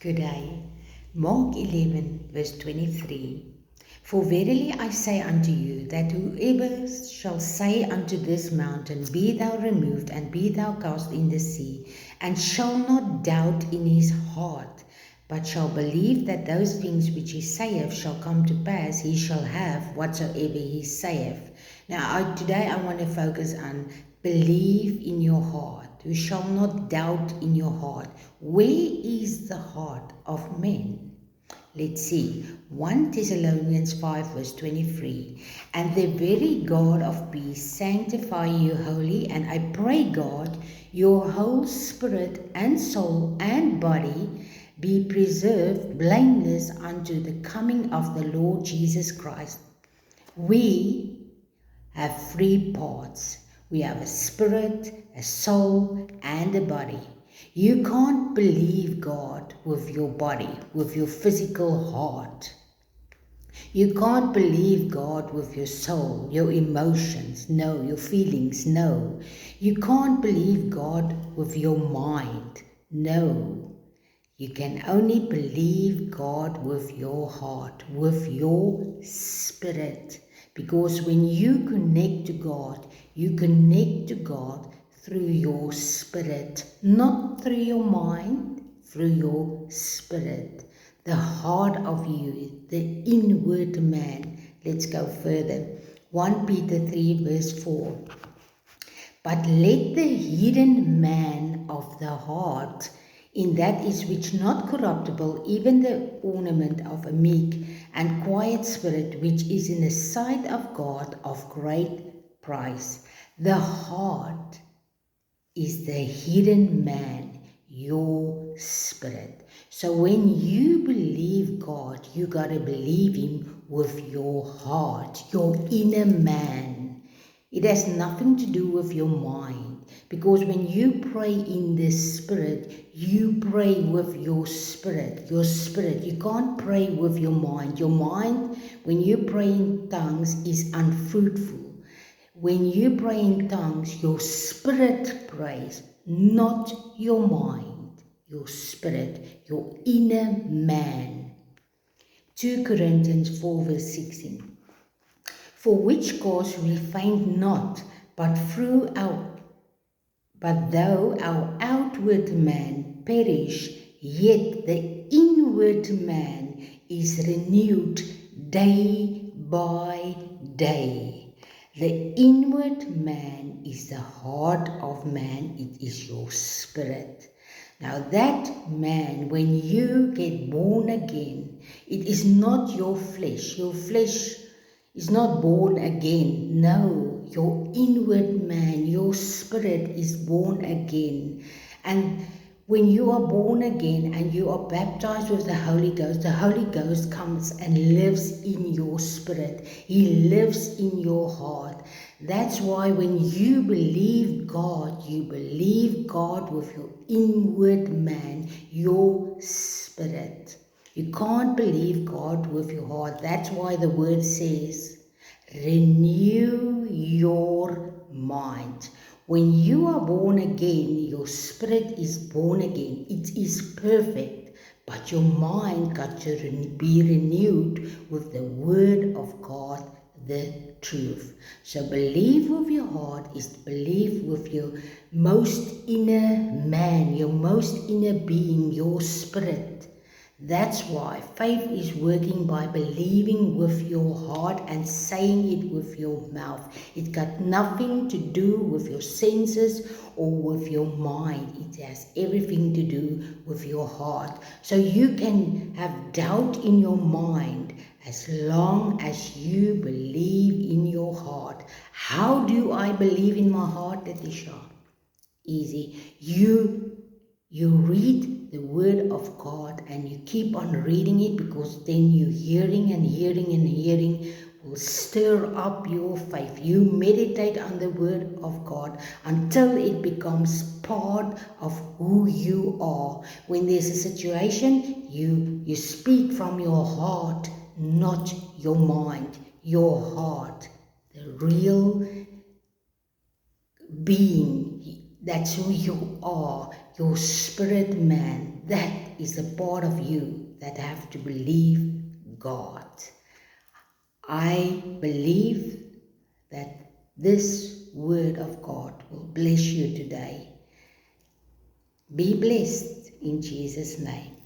Good day. Mark 11, verse 23. For verily I say unto you, that whoever shall say unto this mountain, Be thou removed, and be thou cast in the sea, and shall not doubt in his heart, but shall believe that those things which he saith shall come to pass, he shall have whatsoever he saith. Now, today I want to focus on believe in your heart. You shall not doubt in your heart. Where is the heart of men? Let's see. 1 Thessalonians 5 verse 23. And the very God of peace sanctify you wholly, and I pray God, your whole spirit and soul and body be preserved blameless unto the coming of the Lord Jesus Christ. We have three parts. We have a spirit, a soul, and a body. You can't believe God with your body, with your physical heart. You can't believe God with your soul, your emotions, no, your feelings, no. You can't believe God with your mind, no. You can only believe God with your heart, with your spirit. Because when you connect to God, you connect to God through your spirit, not through your mind, through your spirit. The heart of you, the inward man. Let's go further. 1 Peter 3 verse 4. But let the hidden man of the heart, in that is which not corruptible, even the ornament of a meek and quiet spirit, which is in the sight of God of great price. The heart is the hidden man, your spirit. So when you believe God, you got to believe Him with your heart, your inner man. It has nothing to do with your mind, because when you pray in the spirit, you pray with your spirit. Your spirit. You can't pray with your mind. Your mind, when you pray in tongues, is unfruitful. When you pray in tongues, your spirit prays, not your mind, your spirit, your inner man. 2 Corinthians 4 verse 16. For which cause we faint not, but though our outward man perish, yet the inward man is renewed day by day. The inward man is the heart of man, it is your spirit. Now that man, when you get born again, it is not your flesh. Your flesh is not born again. No, your inward man, your spirit is born again. And when you are born again and you are baptized with the Holy Ghost comes and lives in your spirit. He lives in your heart. That's why when you believe God with your inward man, your spirit. You can't believe God with your heart. That's why the word says, renew your mind. When you are born again, your spirit is born again. It is perfect, but your mind got to be renewed with the word of God, the truth. So believe with your heart is to believe with your most inner man, your most inner being, your spirit. That's why faith is working by believing with your heart and saying it with your mouth. It got nothing to do with your senses or with your mind. It has everything to do with your heart. So you can have doubt in your mind as long as you believe in your heart. How do I believe in my heart, Letitia? Easy. You read the word of God and you keep on reading it, because then you hearing and hearing and hearing will stir up your faith. You meditate on the word of God until it becomes part of who you are. When there's a situation, you speak from your heart, not your mind, your heart. The real being, that's who you are, your spirit man. That is a part of you that have to believe God. I believe that this word of God will bless you today. Be blessed in Jesus' name.